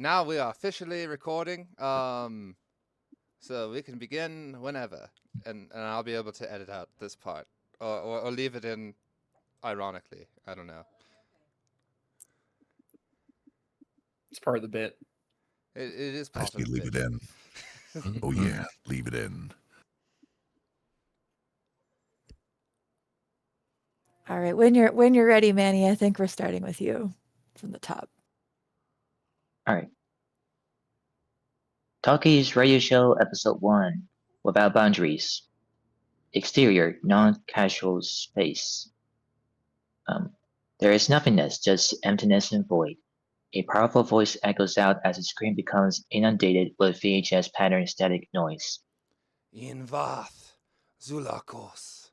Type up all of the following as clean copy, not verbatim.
now we are officially recording. So we can begin whenever, and I'll be able to edit out this part, or leave it in, ironically. I don't know. It's part of the bit. It is I part say of the leave bit. it in. Oh yeah, leave it in. All right, when you're ready, Manny, I think we're starting with you from the top. All right. Tawkys Radio Show Episode 1 Without Boundaries. Exterior, non-casual space. There is nothingness, just emptiness and void. A powerful voice echoes out as the screen becomes inundated with VHS pattern static noise. In Vath, Zulakos,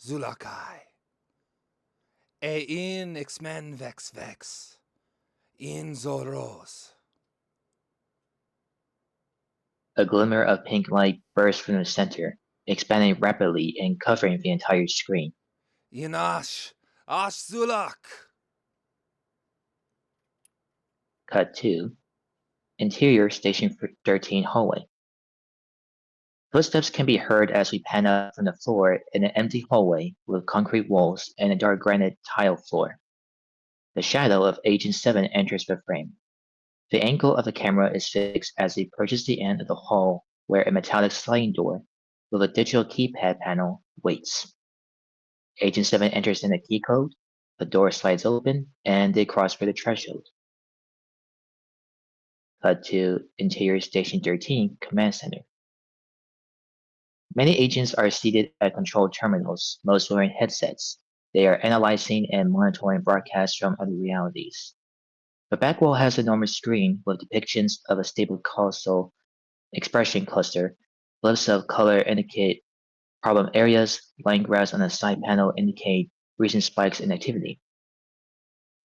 Zulakai. In X-Men Vex, in Zoros. A glimmer of pink light bursts from the center, expanding rapidly and covering the entire screen. In Ash Zulak. Cut 2. Interior Station 13 hallway. Footsteps can be heard as we pan up from the floor in an empty hallway with concrete walls and a dark granite tile floor. The shadow of Agent 7 enters the frame. The angle of the camera is fixed as he approaches the end of the hall where a metallic sliding door with a digital keypad panel waits. Agent 7 enters in the key code, the door slides open, and they cross through the threshold. Cut to Interior Station 13 Command Center. Many agents are seated at control terminals, most wearing headsets. They are analyzing and monitoring broadcasts from other realities. The back wall has an enormous screen with depictions of a stable causal expression cluster. Blips of color indicate problem areas. Line graphs on the side panel indicate recent spikes in activity.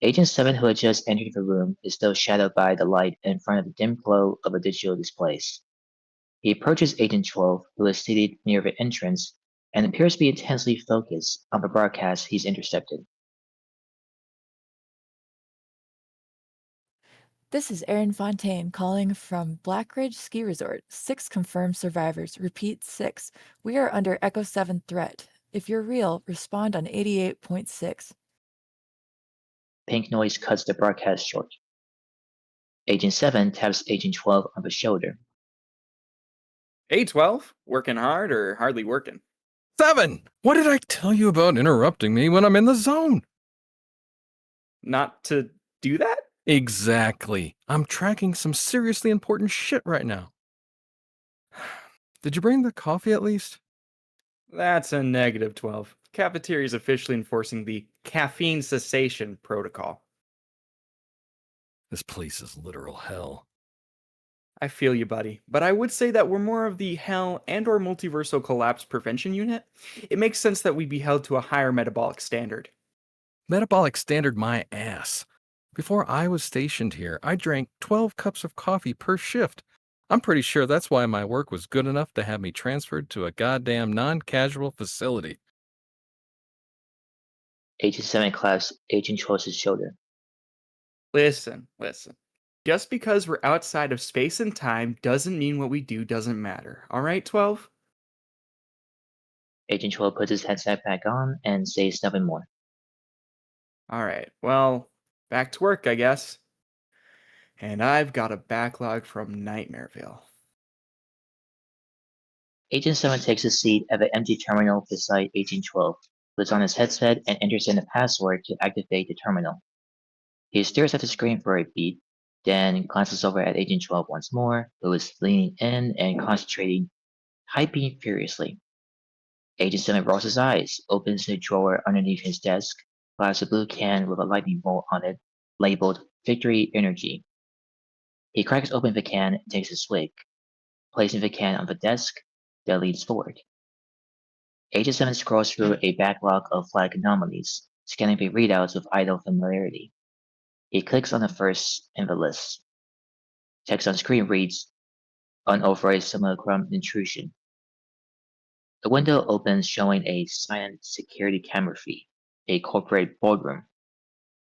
Agent 7, who had just entered the room, is still shadowed by the light in front of the dim glow of the digital displays. He approaches Agent 12, who is seated near the entrance, and appears to be intensely focused on the broadcast he's intercepted. This is Erin Fontaine calling from Blackridge Ski Resort. 6 confirmed survivors. Repeat 6. We are under Echo 7 threat. If you're real, respond on 88.6. Pink noise cuts the broadcast short. Agent 7 taps Agent 12 on the shoulder. Hey, 12, working hard or hardly working? 7! What did I tell you about interrupting me when I'm in the zone? Not to do that? Exactly. I'm tracking some seriously important shit right now. Did you bring the coffee at least? That's a negative 12. Cafeteria is officially enforcing the caffeine cessation protocol. This place is literal hell. I feel you, buddy, but I would say that we're more of the hell and or multiversal collapse prevention unit. It makes sense that we be held to a higher metabolic standard. Metabolic standard my ass. Before I was stationed here, I drank 12 cups of coffee per shift. I'm pretty sure that's why my work was good enough to have me transferred to a goddamn non-casual facility. Agent 7 claps Agent 12's shoulder. Listen. Just because we're outside of space and time doesn't mean what we do doesn't matter. All right, 12? Agent 12 puts his headset back on and says nothing more. All right, well, back to work, I guess. And I've got a backlog from Nightmareville. Agent 7 takes a seat at the empty terminal beside Agent 12, puts on his headset, and enters in the password to activate the terminal. He stares at the screen for a beat, then glances over at Agent 12 once more, who is leaning in and concentrating, typing furiously. Agent 7 rolls his eyes, opens the drawer underneath his desk, grabs a blue can with a lightning bolt on it, labeled Victory Energy. He cracks open the can and takes a swig, placing the can on the desk, then leans forward. Agent 7 scrolls through a backlog of flag anomalies, scanning the readouts with idle familiarity. He clicks on the first in the list. Text on screen reads, Unauthorized simulacrum intrusion. The window opens showing a silent security camera feed, a corporate boardroom.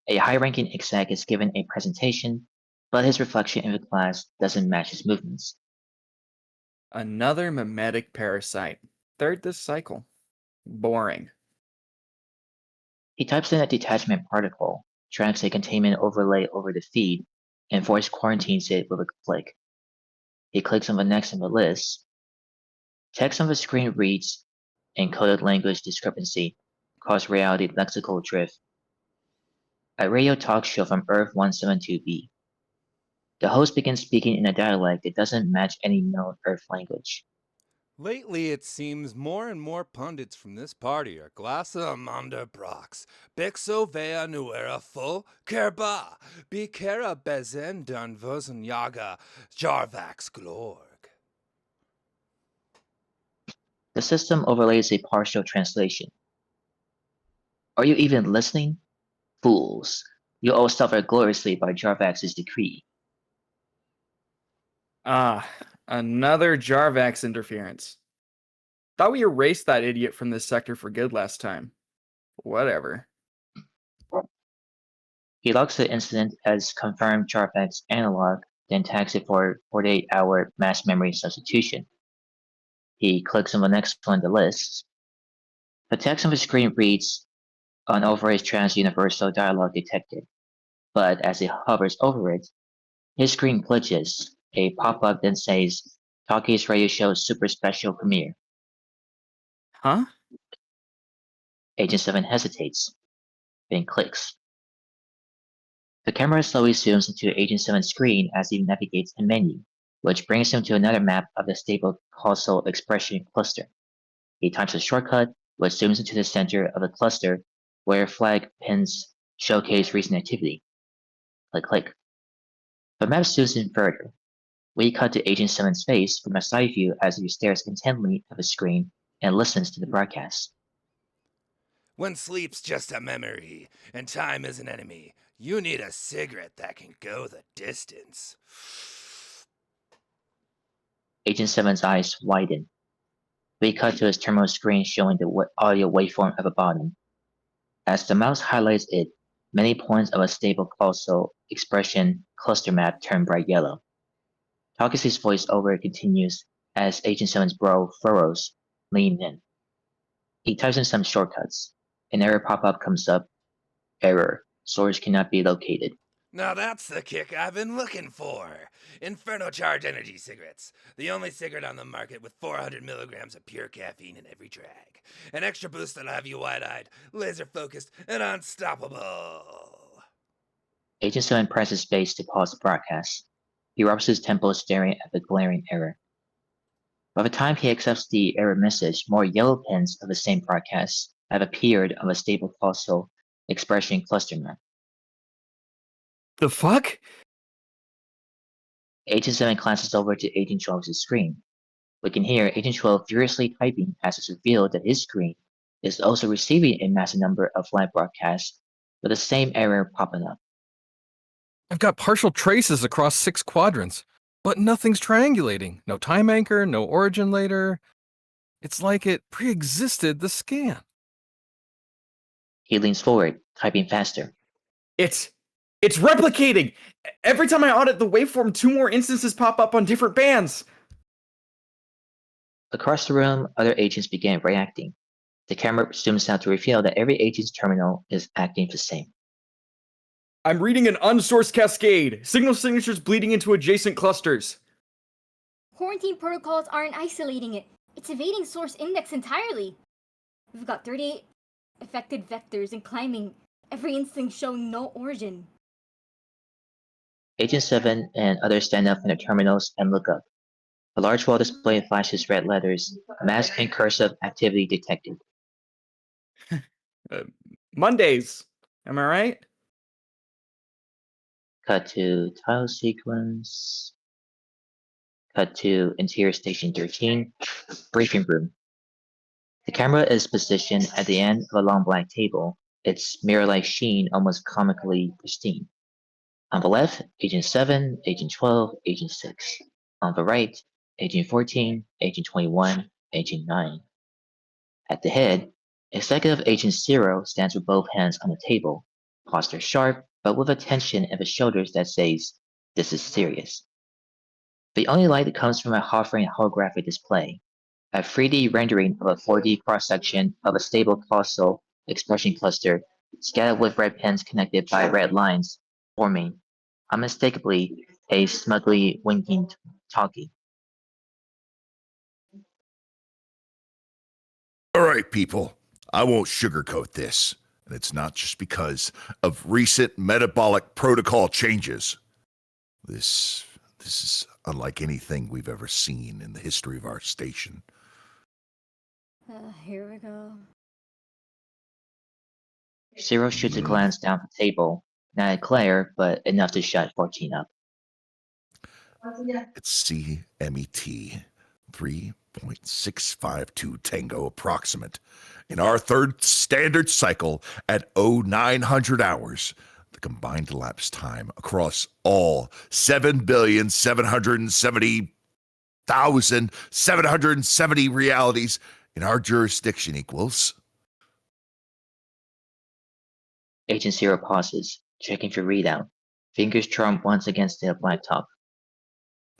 A high-ranking exec is given a presentation, but his reflection in the glass doesn't match his movements. Another mimetic parasite. Third this cycle. Boring. He types in a detachment particle, drags a containment overlay over the feed, and voice quarantines it with a click. He clicks on the next on the list. Text on the screen reads encoded language discrepancy, cause reality lexical drift. A radio talk show from Earth 172b. The host begins speaking in a dialect that doesn't match any known Earth language. Lately, it seems more and more pundits from this party are glassa amanda brox, bixo vea nuera full, kerba, bikera bezen dun vosen yaga, jarvax glorg. The system overlays a partial translation. Are you even listening? Fools, you all suffer gloriously by Jarvax's decree. Ah, another Jarvax interference. Thought we erased that idiot from this sector for good last time. Whatever. He logs the incident as confirmed Jarvax analog, then tags it for 48-hour mass memory substitution. He clicks on the next one on the list. The text on the screen reads, unauthorized trans-universal dialogue detected, but as he hovers over it, his screen glitches. A pop-up then says, Tawkys radio show super special premiere. Huh? Agent 7 hesitates, then clicks. The camera slowly zooms into Agent 7's screen as he navigates a menu, which brings him to another map of the stable causal expression cluster. He types a shortcut, which zooms into the center of the cluster, where flag pins showcase recent activity. Click. The map zooms in further. We cut to Agent 7's face from a side view as he stares intently at the screen and listens to the broadcast. When sleep's just a memory and time is an enemy, you need a cigarette that can go the distance. Agent 7's eyes widen. We cut to his terminal screen showing the audio waveform at the bottom. As the mouse highlights it, many points of a stable causal expression cluster map turn bright yellow. Tawkys' voiceover continues as Agent 7's brow furrows, leaning in. He types in some shortcuts. An error pop-up comes up. Error. Source cannot be located. Now that's the kick I've been looking for. Inferno Charge Energy cigarettes. The only cigarette on the market with 400 milligrams of pure caffeine in every drag. An extra boost that'll have you wide-eyed, laser-focused, and unstoppable. Agent 7 presses space to pause the broadcast. He rubs his temples staring at the glaring error. By the time he accepts the error message, more yellow pins of the same broadcast have appeared on the stable causal expression cluster map. The fuck? Agent 7 glances over to Agent 12's screen. We can hear Agent 12 furiously typing as it's revealed that his screen is also receiving a massive number of live broadcasts with the same error popping up. I've got partial traces across 6 quadrants, but nothing's triangulating. No time anchor, no origin later. It's like it pre-existed the scan. He leans forward, typing faster. It's replicating! Every time I audit the waveform, 2 more instances pop up on different bands! Across the room, other agents begin reacting. The camera zooms out to reveal that every agent's terminal is acting the same. I'm reading an unsourced cascade. Signal signatures bleeding into adjacent clusters. Quarantine protocols aren't isolating it. It's evading source index entirely. We've got 38 affected vectors and climbing, every instance showing no origin. Agent 7 and others stand up in their terminals and look up. A large wall display flashes red letters, mask and cursive activity detected. Mondays. Am I right? Cut to tile sequence. Cut to interior station 13, briefing room. The camera is positioned at the end of a long black table, its mirror-like sheen almost comically pristine. On the left, Agent 7, Agent 12, Agent 6. On the right, Agent 14, Agent 21, Agent 9. At the head, Executive Agent 0 stands with both hands on the table, posture sharp, but with a tension in the shoulders that says, This is serious. The only light that comes from a hovering holographic display, a 3D rendering of a 4D cross-section of a stable causal expression cluster scattered with red pins connected by red lines, forming, unmistakably, a smugly winking Tawky. All right, people. I won't sugarcoat this. And it's not just because of recent metabolic protocol changes. This is unlike anything we've ever seen in the history of our station. Here we go. Zero shoots a glance down the table, not at Claire, but enough to shut 14 up. It's CMET 3.652 Tango approximate. In our third standard cycle at 0900 hours, the combined elapsed time across all 7,770,770 realities in our jurisdiction equals. Agent Zero pauses, checking for readout, fingers charmed once against the laptop.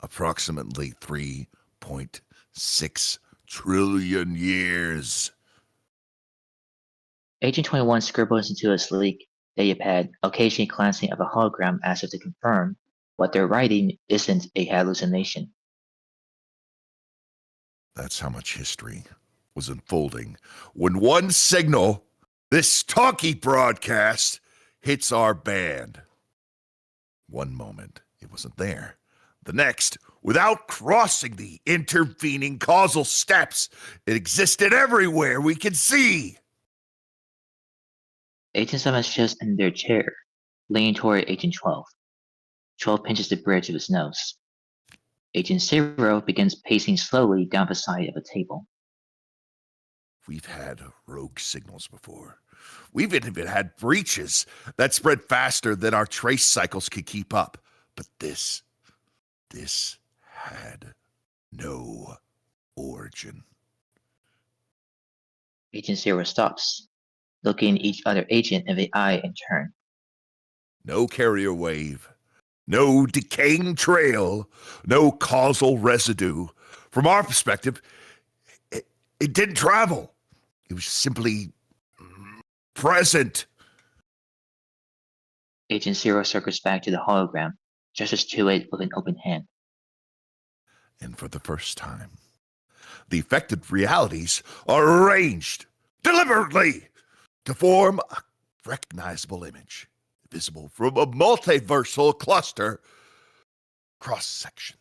Approximately 3.6 trillion years. Agent 21 scribbles into a sleek datapad, occasionally glancing at a hologram as if to confirm what they're writing isn't a hallucination. That's how much history was unfolding when one signal, this Tawky broadcast, hits our band. One moment, it wasn't there. The next, without crossing the intervening causal steps, it existed everywhere we could see. Agent 7 shifts in their chair, leaning toward Agent 12. 12 pinches the bridge of his nose. Agent Zero begins pacing slowly down the side of a table. We've had rogue signals before. We've even had breaches that spread faster than our trace cycles could keep up. But this had no origin. Agent Zero stops, looking each other agent in the eye in turn. No carrier wave, no decaying trail, no causal residue. From our perspective, it didn't travel. It was simply present. Agent Zero circles back to the hologram, gestures to it with an open hand. And for the first time, the affected realities are arranged deliberately to form a recognizable image, visible from a multiversal cluster cross-section.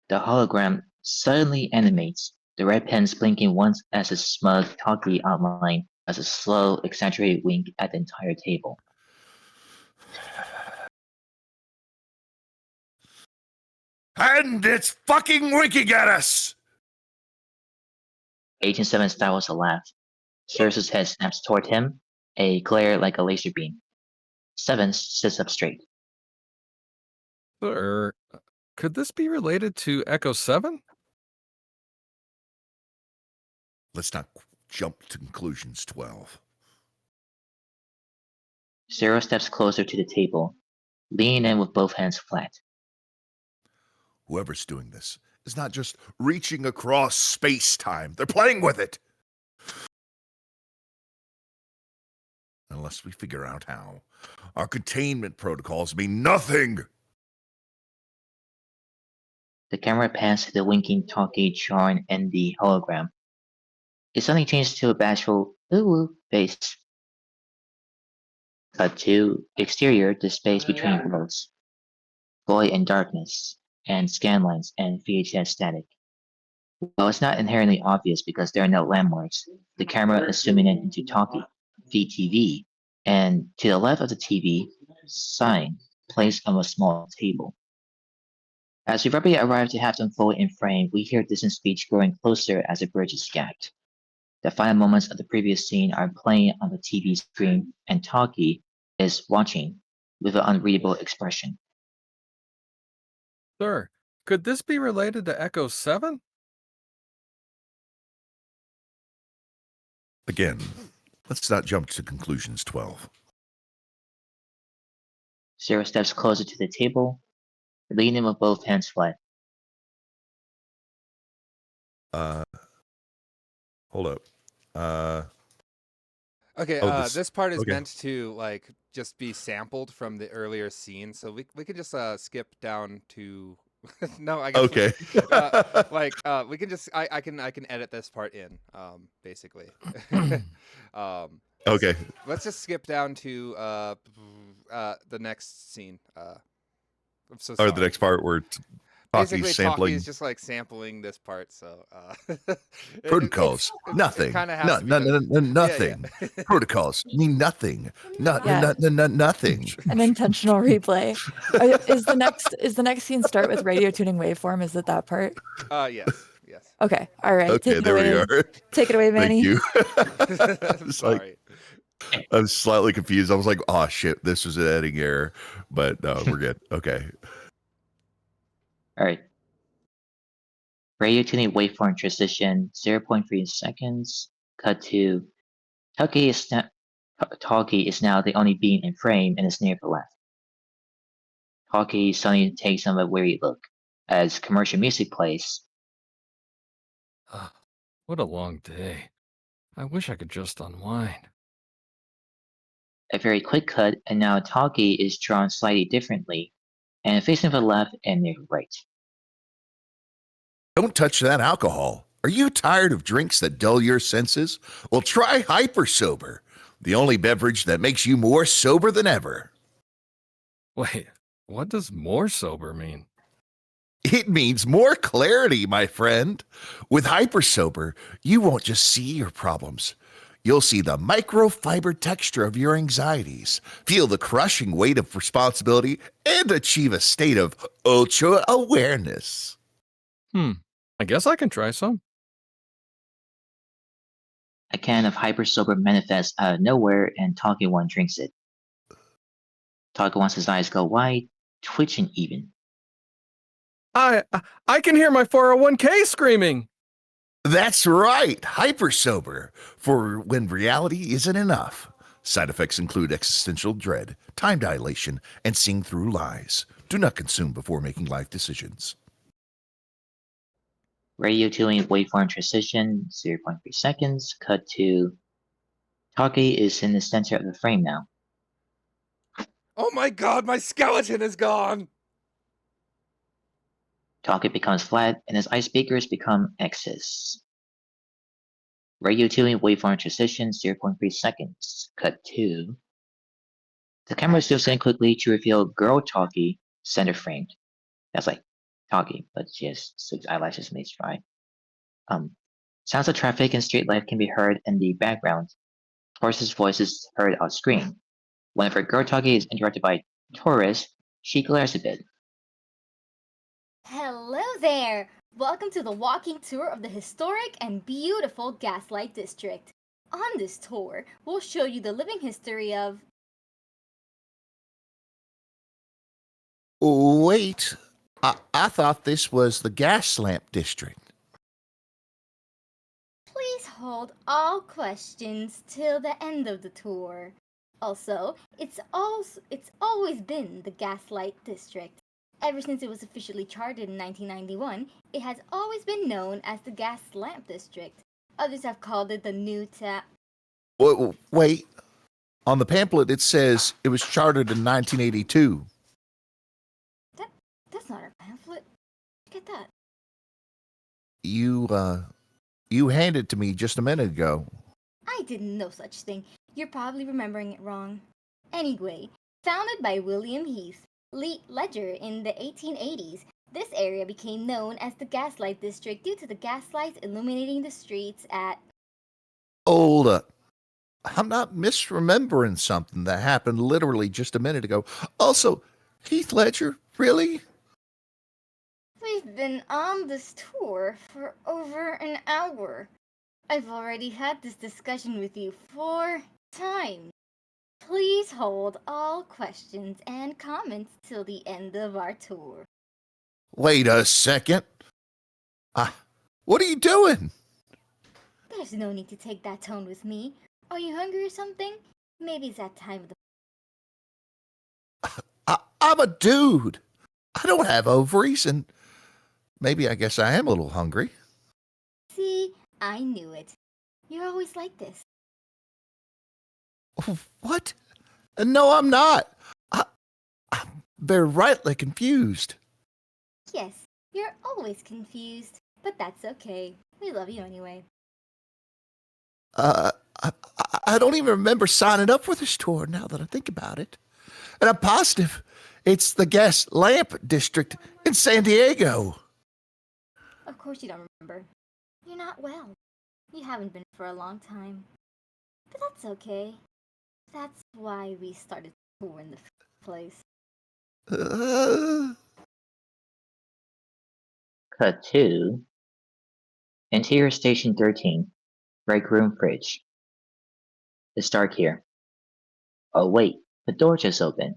The hologram suddenly animates, the red pens blinking once as a smug Tawky outline as a slow, exaggerated wink at the entire table. And it's fucking winking at us! Agent 7 stifles a laugh. Ceres's head snaps toward him, a glare like a laser beam. 7 sits up straight. Sir, could this be related to Echo 7? Let's not jump to conclusions, 12. Zero steps closer to the table, leaning in with both hands flat. Whoever's doing this is not just reaching across space-time. They're playing with it. Unless we figure out how. Our containment protocols mean nothing. The camera pans to the winking Tawky charn and the hologram. It suddenly changes to a bashful ooh face. Cut to exterior, the space between worlds. Void and darkness, and scanlines and VHS static. While it's not inherently obvious because there are no landmarks, the camera is zooming in into Tawky, the TV, and to the left of the TV, sign placed on a small table. As we rapidly arrive to have them fold in frame, we hear distant speech growing closer as the bridge is gapped. The final moments of the previous scene are playing on the TV screen, and Tawky is watching with an unreadable expression. Sir, could this be related to Echo 7? Again, let's not jump to conclusions, 12. Zero steps closer to the table, leaning with both hands flat. Hold up. Okay, this part is okay. meant to like just be sampled from the earlier scene, so we could just skip down to. No, I guess. Okay. We can just I can edit this part in basically. Okay. Let's just skip down to the next scene. I'm so sorry. Or the next part where Basically, Tawky's sampling Tawky's just like sampling this part, so protocols. Nothing. kind of has to be Nothing. Protocols mean nothing. Yeah. Nothing. An intentional replay. Is the next scene start with radio tuning waveform? Is it that part? Yes. Okay. All right. Okay, Take it there away. we are. Take it away, Manny. Thank you. I'm sorry. I'm slightly confused. I was like, oh shit, this was an editing error. But no, we're good. Okay. Alright. Radio tuning waveform transition 0.3 seconds. Cut to Tawky is now the only being in frame and is near the left. Tawky suddenly takes on a weary look as commercial music plays. What a long day. I wish I could just unwind. A very quick cut, and now Tawky is drawn slightly differently and facing to the left and near the right. Don't touch that alcohol. Are you tired of drinks that dull your senses? Well, try Hyper Sober, the only beverage that makes you more sober than ever. Wait, what does more sober mean? It means more clarity, my friend. With Hyper Sober, you won't just see your problems. You'll see the microfiber texture of your anxieties, feel the crushing weight of responsibility, and achieve a state of ultra awareness. I guess I can try some. A can of Hyper Sober manifests out of nowhere, and Tawky one drinks it. Tawky wants his eyes go wide, twitching even. I can hear my 401k screaming. That's right, Hyper Sober, for when reality isn't enough. Side effects include existential dread, time dilation, and seeing through lies. Do not consume before making life decisions. Radio tuning waveform transition 0.3 seconds. Cut to Tawky is in the center of the frame now. Oh my god, my skeleton is gone! Tawky becomes flat, and his eye speakers become X's. Radio tuning waveform transition 0.3 seconds. Cut to the camera zooms in quickly to reveal girl Tawky center framed. That's like Tawky, but she has 6 eyelashes made dry. Sounds of traffic and street life can be heard in the background. Taurus's voice is heard off screen. Whenever girl Tawky is interrupted by Taurus, she glares a bit. Hello there! Welcome to the walking tour of the historic and beautiful Gaslight District. On this tour, we'll show you the living history of... Wait, I thought this was the gas lamp district. Please hold all questions till the end of the tour. Also, it's always been the Gaslight District. Ever since it was officially charted in 1991, it has always been known as the Gas Lamp District. Others have called it the New Wait, on the pamphlet it says it was chartered in 1982. That's not our pamphlet. Look at that. You handed it to me just a minute ago. I did no such thing. You're probably remembering it wrong. Anyway, founded by William Heath Ledger in the 1880s, this area became known as the Gaslight District due to the gaslights illuminating the streets at... Hold up. I'm not misremembering something that happened literally just a minute ago. Also, Heath Ledger, really? We've been on this tour for over an hour. I've already had this discussion with you 4 times. Please hold all questions and comments till the end of our tour. Wait a second. What are you doing? There's no need to take that tone with me. Are you hungry or something? Maybe it's that time of the... I'm a dude. I don't have ovaries, and maybe I guess I am a little hungry. See, I knew it. You're always like this. What? No, I'm not. I'm very rightly confused. Yes, you're always confused, but that's okay. We love you anyway. I don't even remember signing up for this tour now that I think about it. And I'm positive it's the gas lamp district in San Diego. Of course you don't remember. You're not well. You haven't been for a long time. But that's okay. That's why we started the tour in the first place. Cut 2. Interior Station 13. Break room fridge. It's dark here. Oh wait, the door just opened.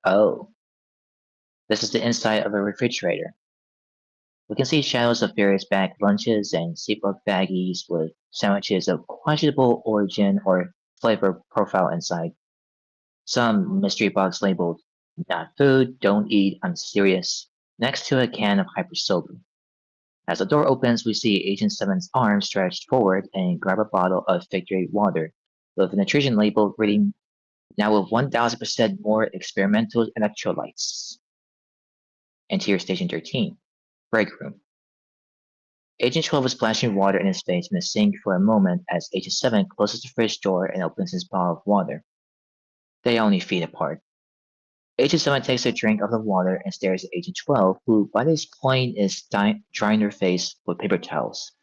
Oh. This is the inside of a refrigerator. We can see shadows of various bagged lunches and Ziploc baggies with sandwiches of questionable origin or flavor profile inside. Some mystery box labeled, "Not food, don't eat, I'm serious," next to a can of Hyper Sober. As the door opens, we see Agent 7's arm stretched forward and grab a bottle of Victory water with a nutrition label reading, "Now with 1000% more experimental electrolytes." Interior Station 13. Break room. Agent 12 is splashing water in his face in the sink for a moment as Agent 7 closes the fridge door and opens his bottle of water. They are only feet apart. Agent 7 takes a drink of the water and stares at Agent 12, who by this point is drying her face with paper towels.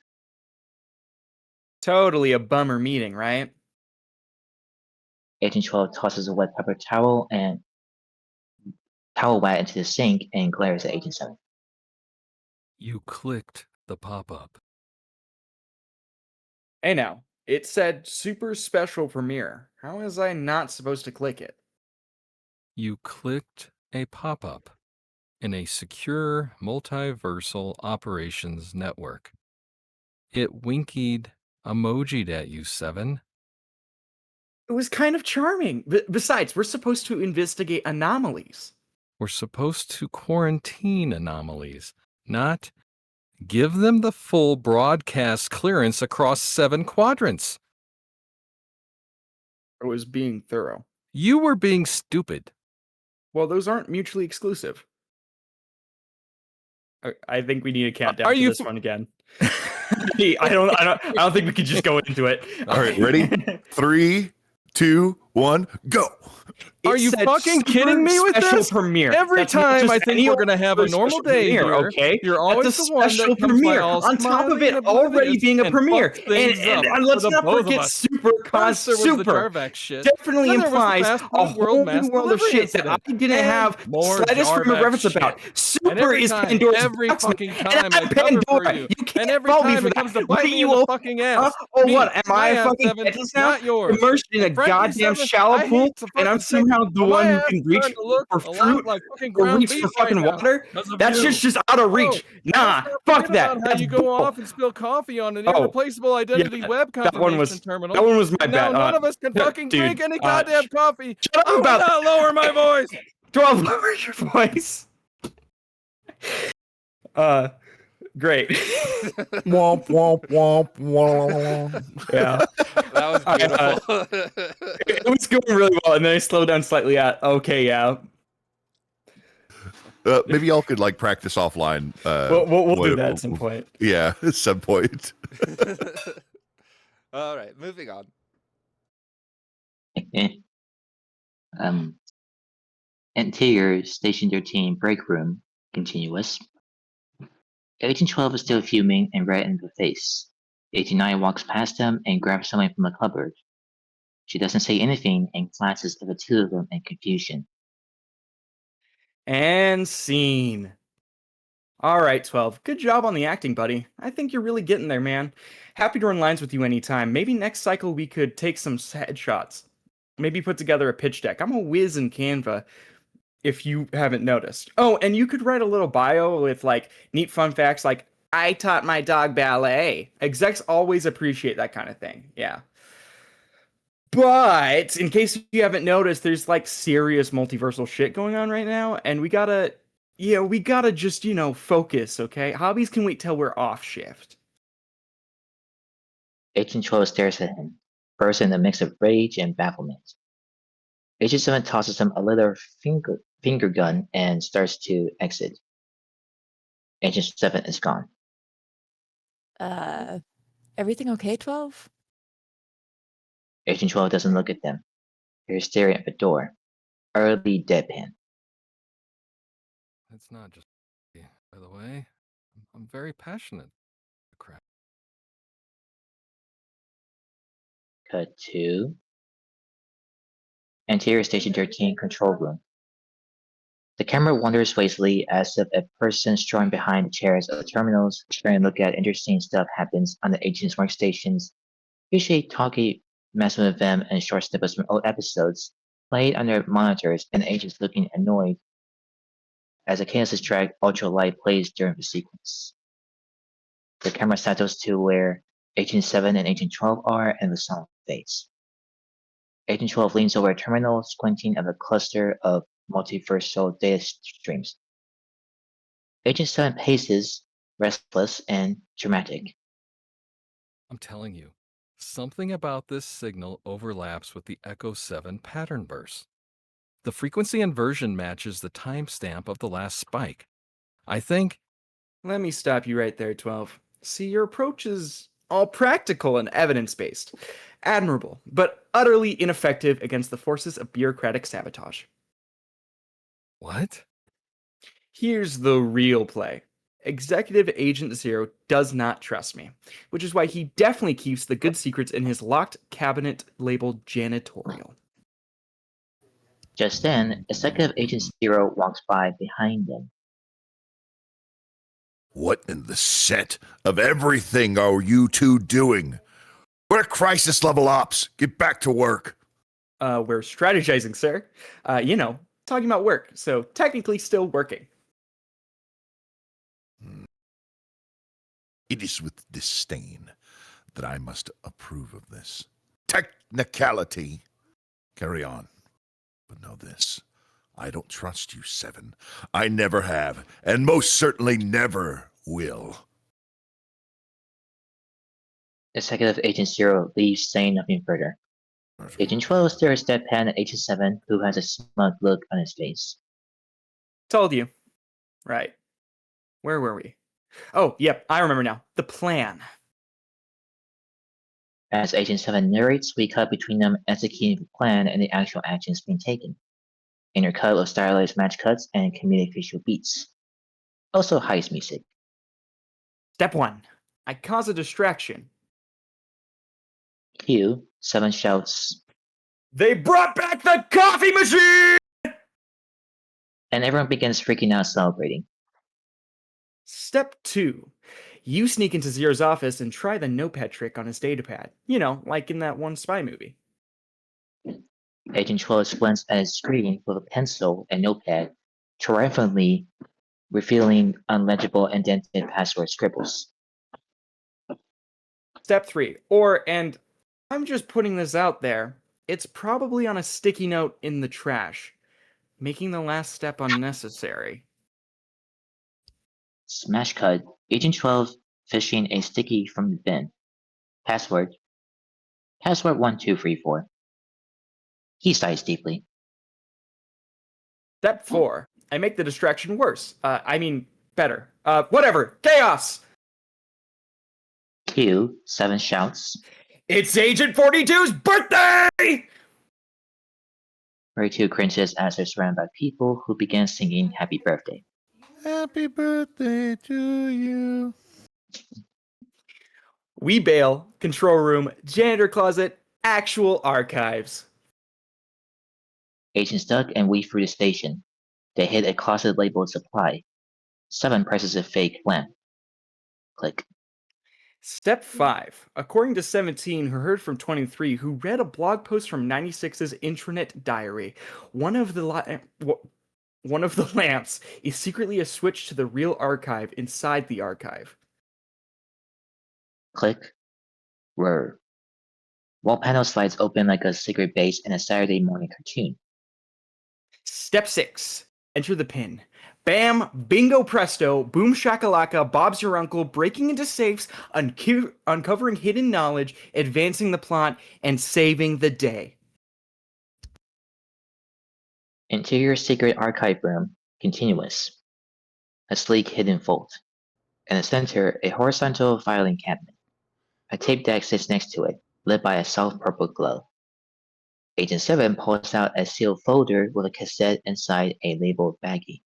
Totally a bummer meeting, right? Agent 12 tosses a wet paper towel and towel wet into the sink and glares at Agent 7. You clicked the pop-up. Hey now, it said super special premiere. How was I not supposed to click it? You clicked a pop-up in a secure multiversal operations network. It winkied emojied at you, 7. It was kind of charming. Besides, we're supposed to investigate anomalies. We're supposed to quarantine anomalies, not give them the full broadcast clearance across 7 quadrants. I was being thorough. You were being stupid. Well, those aren't mutually exclusive. I think we need a countdown Are for you this one again. I don't think we can just go into it. All right, ready? 3, 2, 1, go. Are It you said fucking super kidding me with special this? premiere. Every That's not time just I think any we're gonna have a old normal special day premiere, here, okay? you're always That's a the one that special comes premiere. by all On top of smiling it and already oblivious being a and premiere, fucks things and up let's for the not both of forget us. super First there was the super. Jarvac shit. Definitely Then there was the implies fast a food world whole mass new world of delivery shit that I incident. didn't And have the more slightest frame of Jarvac reference shit. about. And Super every is time, Pandora's every box, fucking and time I I'm cover for Pandora. you. You And can't every fault me time for it comes to that. bite What me you in the all? fucking ass. Oh, Me, what? Am my I ass, fucking 7, headless now? not yours. Immersed in a And frankly, goddamn 7, shallow I pool, hate to and I'm fucking say, somehow the but my one who ass can is reach starting to look for a lot fruit like fucking or ground reach for beef right fucking now. water. Because of That's you. just out of Oh, reach. Nah, let's not fuck forget that. about how That's you go bull. off and spill coffee on an Oh, irreplaceable identity yeah, web that confirmation terminal. one was my And now bad. none of us can fucking Dude, drink any goddamn coffee. shut I up will about not lower my voice. 12. Lower your voice. Great. Womp, womp, womp, womp. Yeah, That was beautiful. it was going really well, and then I slowed down slightly. At okay, yeah. Maybe y'all could like practice offline. We'll do that at some point. Yeah, at some point. All right, moving on. Interior Station 13 break room. Continuous. Agent 12 is still fuming and red in the face. Agent 9 walks past him and grabs something from a cupboard. She doesn't say anything and glances at the two of them in confusion. And scene. All right, 12. Good job on the acting, buddy. I think you're really getting there, man. Happy to run lines with you anytime. Maybe next cycle we could take some headshots. Maybe put together a pitch deck. I'm a whiz in Canva, if you haven't noticed. Oh, and you could write a little bio with like neat fun facts like, I taught my dog ballet. Execs always appreciate that kind of thing. Yeah. But in case you haven't noticed, there's like serious multiversal shit going on right now, and we gotta just, focus, okay? Hobbies can wait till we're off shift. Agent 12 stares at him, first in a mix of rage and bafflement. Agent 7 tosses him a little finger gun and starts to exit. Agent 7 is gone. Everything okay, 12? Agent 12 doesn't look at them. They're staring at the door, utterly deadpan. It's not just me, by the way. I'm very passionate. Crap. Cut to Interior Station 13 control room. The camera wanders lazily as if a person strolling behind the chairs of the terminals trying to look at interesting stuff happens on the agent's workstations. Usually Tawky messing with them and short snippets from old episodes, played on their monitors and agents looking annoyed as a Kansas track ultra light plays during the sequence. The camera settles to where Agent 7 and Agent 12 are and the song fades. Agent 12 leans over a terminal, squinting at a cluster of multiversal data streams. Agent 7 paces, restless and dramatic. I'm telling you, something about this signal overlaps with the Echo 7 pattern burst. The frequency inversion matches the timestamp of the last spike. I think. Let me stop you right there, 12. See, your approach is all practical and evidence-based. Admirable, but utterly ineffective against the forces of bureaucratic sabotage. What? Here's the real play. Executive Agent Zero does not trust me, which is why he definitely keeps the good secrets in his locked cabinet labeled janitorial. Just then, Executive Agent Zero walks by behind them. What in the set of everything are you two doing? We're crisis level ops. Get back to work. We're strategizing, sir. Talking about work, so technically still working. It is with disdain that I must approve of this. Technicality. Carry on. But know this. I don't trust you, 7. I never have, and most certainly never will. Executive Agent Zero leaves, saying nothing further. Agent 12 stares deadpan at Agent 7, who has a smug look on his face. Told you. Right. Where were we? Oh, yep, I remember now. The plan. As Agent 7 narrates, we cut between them executing the plan and the actual actions being taken. Intercut with stylized match cuts and comedic facial beats. Also heist music. Step 1. I cause a distraction. Cue, 7 shouts, They brought back the coffee machine! and everyone begins freaking out celebrating. Step 2. You sneak into Zero's office and try the notepad trick on his datapad. Like in that one spy movie. Agent 12 squints at his screen with a pencil and notepad, triumphantly revealing unlegible indented password scribbles. Step 3. And I'm just putting this out there, it's probably on a sticky note in the trash, making the last step unnecessary. Smash cut, Agent 12 fishing a sticky from the bin. Password 1234. He sighs deeply. Step 4. I make the distraction worse. Better. Whatever. Chaos! Cue, 7 shouts, It's Agent 42's birthday! 32 cringes as they're surrounded by people who begin singing Happy Birthday. Happy birthday to you. We bail. Control room. Janitor closet. Actual archives. Agents duck and weave through the station. They hit a closet labeled supply. 7 presses a fake lamp. Click. Step 5. According to 17, who heard from 23, who read a blog post from 96's intranet diary, one of the lamps is secretly a switch to the real archive inside the archive. Click. Rrr. Wall panel slides open like a secret base in a Saturday morning cartoon. Step 6. Enter the pin. Bam, bingo presto, boom shakalaka, Bob's your uncle, breaking into safes, uncovering hidden knowledge, advancing the plot, and saving the day. Interior secret archive room, continuous. A sleek hidden vault. In the center, a horizontal filing cabinet. A tape deck sits next to it, lit by a soft purple glow. Agent 7 pulls out a sealed folder with a cassette inside a labeled baggie.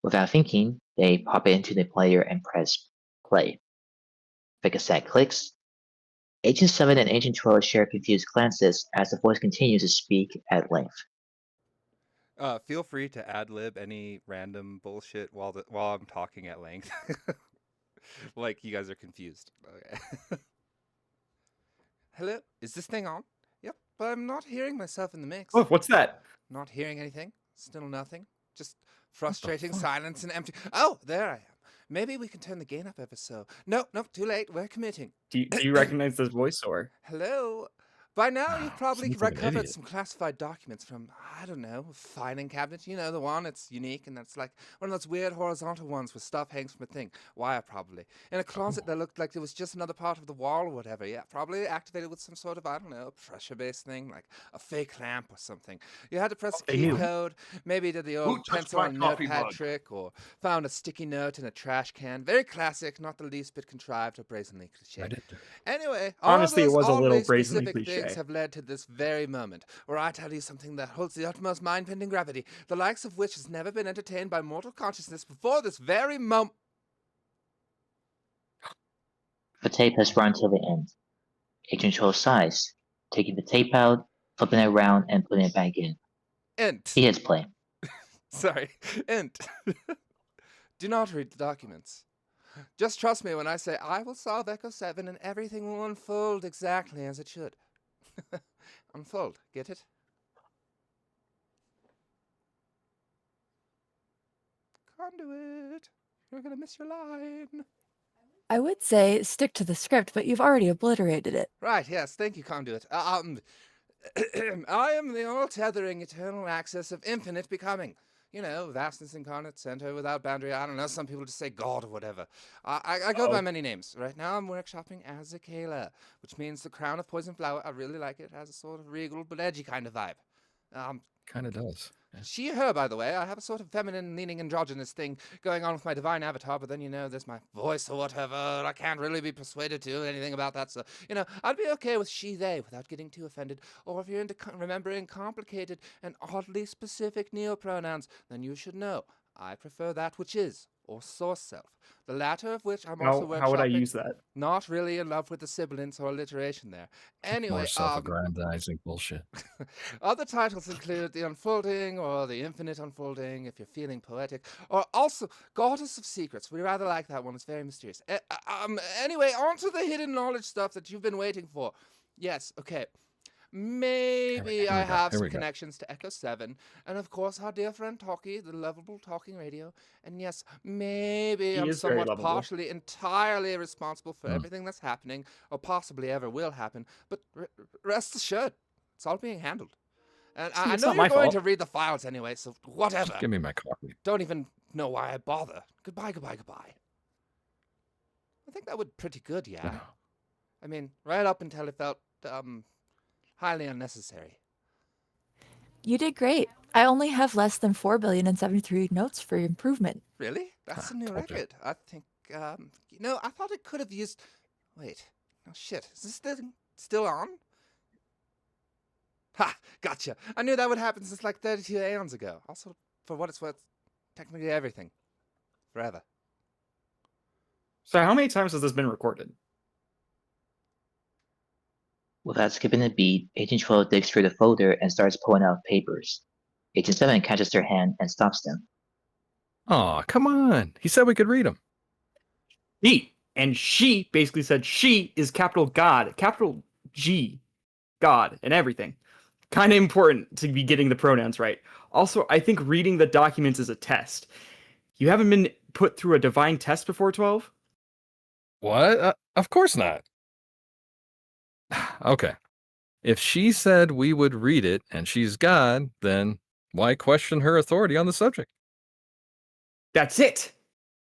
Without thinking, they pop it into the player and press play. The cassette clicks. Agent 7 and Agent 12 share confused glances as the voice continues to speak at length. Feel free to ad-lib any random bullshit while I'm talking at length. Like you guys are confused. Okay. Hello? Is this thing on? Yep, but I'm not hearing myself in the mix. Oh, what's that? Not hearing anything. Still nothing. Just frustrating silence and empty. Oh, there I am. Maybe we can turn the gain up ever so. No, too late. We're committing. Do you recognize this voice, or? Hello? By now, you've probably Seems like an recovered idiot. some classified documents from, I don't know, a filing cabinet. You know, the one that's unique and that's like one of those weird horizontal ones where stuff hangs from a thing. Wire, probably. In a closet that looked like it was just another part of the wall or whatever. Yeah, probably activated with some sort of, I don't know, pressure-based thing, like a fake lamp or something. You had to press a they key knew. code, maybe did the old touched pencil my and coffee notepad mug? trick, or found a sticky note in a trash can. Very classic, not the least bit contrived or brazenly cliche. I did. Anyway, all Honestly, it those was a little oddly brazenly specific things cliche. have led to this very moment, where I tell you something that holds the utmost mind-bending gravity, the likes of which has never been entertained by mortal consciousness before this very moment. The tape has run till the end. Agent 12 sighs, taking the tape out, flipping it around, and putting it back in. Ent. He hits play. Sorry, Ent. Do not read the documents. Just trust me when I say I will solve Echo 7 and everything will unfold exactly as it should. Unfold, get it? Conduit, you're gonna miss your line. I would say stick to the script, but you've already obliterated it. Right, yes, thank you, Conduit. I am the all-tethering eternal access of infinite becoming. You know, vastness incarnate, center without boundary. I don't know, some people just say God or whatever. I go by many names. Right now I'm workshopping Azakaela, which means the crown of poison flower. I really like it. It has a sort of regal but edgy kind of vibe. Kind of does. Yeah. She, her, by the way. I have a sort of feminine-leaning androgynous thing going on with my divine avatar, but then, you know, there's my voice or whatever. I can't really be persuaded to do anything about that, so, you know, I'd be okay with she, they, without getting too offended. Or if you're into remembering complicated and oddly specific neopronouns, then you should know I prefer that which is, or source self. The latter of which I'm also workshopping. How would I use that? Not really in love with the sibilance or alliteration there. Anyway, More self-aggrandizing bullshit. other titles include The Unfolding or The Infinite Unfolding, if you're feeling poetic, or also Goddess of Secrets. We rather like that one. It's very mysterious. Anyway, on to the hidden knowledge stuff that you've been waiting for. Yes, okay. Maybe Here we I go, have here some we go. connections to Echo 7, and of course our dear friend Tawky, the lovable talking radio. And yes, maybe He I'm is very somewhat lovable. partially, entirely responsible for Hmm. everything that's happening, or possibly ever will happen. But rest assured, it's all being handled. And I It's know not you're my going fault. to read the files anyway, so whatever. Just give me my coffee. Don't even know why I bother. Goodbye, goodbye, goodbye. I think that would pretty good, yeah. I mean, right up until it felt, highly unnecessary. You did great. I only have less than 4,073 notes for improvement. Really? That's a new Told you. record. I think, you know, I thought it could have used... Wait. Oh, shit. Is this thing still on? Ha! Gotcha. I knew that would happen since like 32 aeons ago. Also, for what it's worth, technically everything. Forever. So how many times has this been recorded? Without skipping a beat, Agent 12 digs through the folder and starts pulling out papers. Agent 7 catches their hand and stops them. Aw, come on. He said we could read them. And she basically said she is capital God, capital G, God, and everything. Kind of important to be getting the pronouns right. Also, I think reading the documents is a test. You haven't been put through a divine test before, 12? What? Of course not. Okay. If she said we would read it and she's God, then why question her authority on the subject? That's it.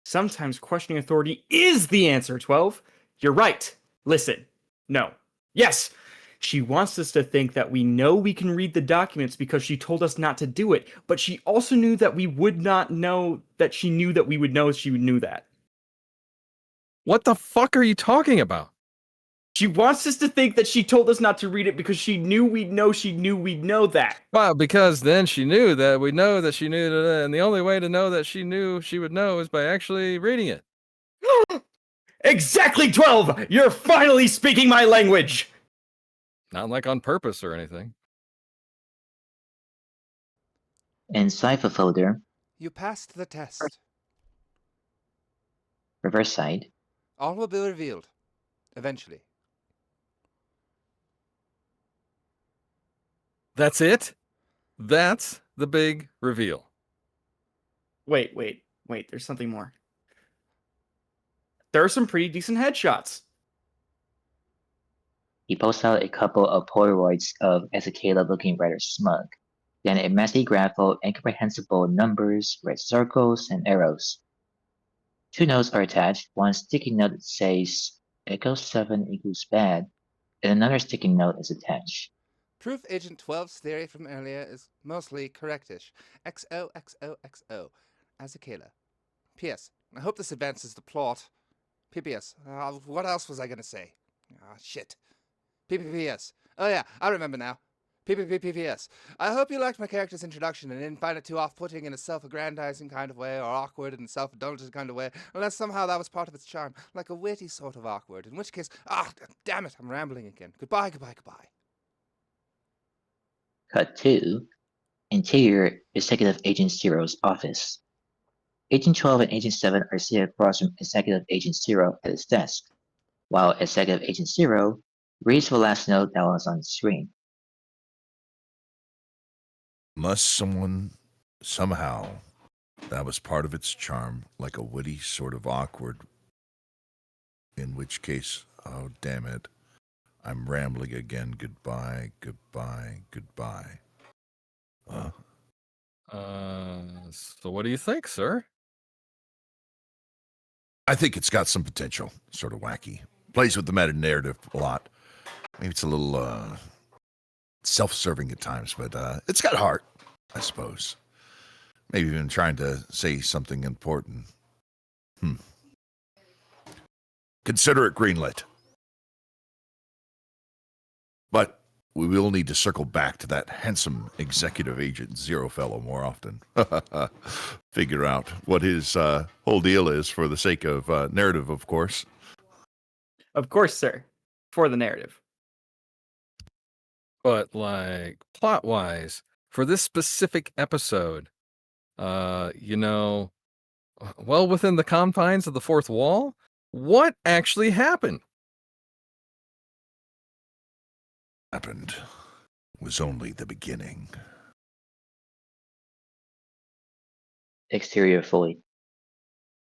Sometimes questioning authority is the answer, 12. You're right. Listen. No. Yes. She wants us to think that we know we can read the documents because she told us not to do it, but she also knew that we would not know that she knew that we would know she knew that. What the fuck are you talking about? She wants us to think that she told us not to read it because she knew we'd know she knew we'd know that. Well, because then she knew that we know that she knew that, and the only way to know that she knew she would know is by actually reading it. Exactly, 12! You're finally speaking my language! Not like on purpose or anything. In Cipher folder, You passed the test. reverse side, All will be revealed. Eventually. That's it? That's the big reveal. Wait, there's something more. There are some pretty decent headshots. he posts out a couple of Polaroids of Azakaela looking rather smug, then a messy graph of incomprehensible numbers, red circles, and arrows. 2 notes are attached, one sticky note that says Echo 7 equals bad, and another sticky note is attached. Proof Agent 12's theory from earlier is mostly correctish. XOXOXO. Azakaela. P.S. I hope this advances the plot. P.P.S. What else was I gonna say? Shit. P.P.P.S. Oh yeah, I remember now. P.P.P.P.S. I hope you liked my character's introduction and didn't find it too off-putting in a self-aggrandizing kind of way or awkward in a self-indulgent kind of way, unless somehow that was part of its charm, like a witty sort of awkward, in which case, damn it, I'm rambling again. Goodbye. Cut 2. Interior Executive Agent Zero's office. Agent 12 and Agent 7 are seated across from Executive Agent Zero at his desk, while Executive Agent Zero reads the last note that was on the screen. Unless someone, somehow, that was part of its charm, like a witty sort of awkward. In which case, oh damn it, I'm rambling again. Goodbye. So what do you think, sir? I think it's got some potential, sort of wacky. Plays with the meta narrative a lot. Maybe it's a little self-serving at times, but it's got heart, I suppose. Maybe even trying to say something important. Consider it greenlit. But we will need to circle back to that handsome Executive Agent Zero fellow more often. Figure out what his whole deal is for the sake of narrative, of course. Of course, sir. For the narrative. But like plot-wise, for this specific episode, well within the confines of the fourth wall, what actually happened? Happened was only the beginning. Exterior fully.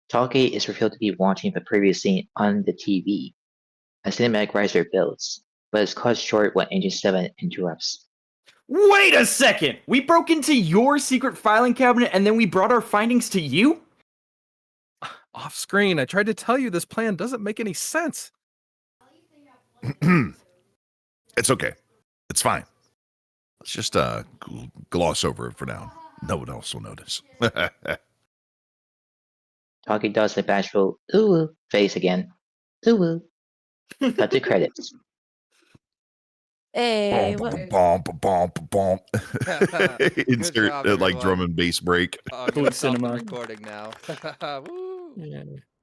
Tawky is revealed to be watching the previous scene on the TV. A cinematic riser builds, but is cut short when Agent 7 interrupts. Wait a second! We broke into your secret filing cabinet and then we brought our findings to you? Off screen, I tried to tell you this plan doesn't make any sense. It's okay. It's fine. Let's just gloss over it for now. No one else will notice. Tawky does the bashful ooh face again. Ooh. Cut to credits. Hey, what? Insert job, like everyone. drum and bass break. I'm Cool gonna stop the cinema. recording now. Woo! Yeah.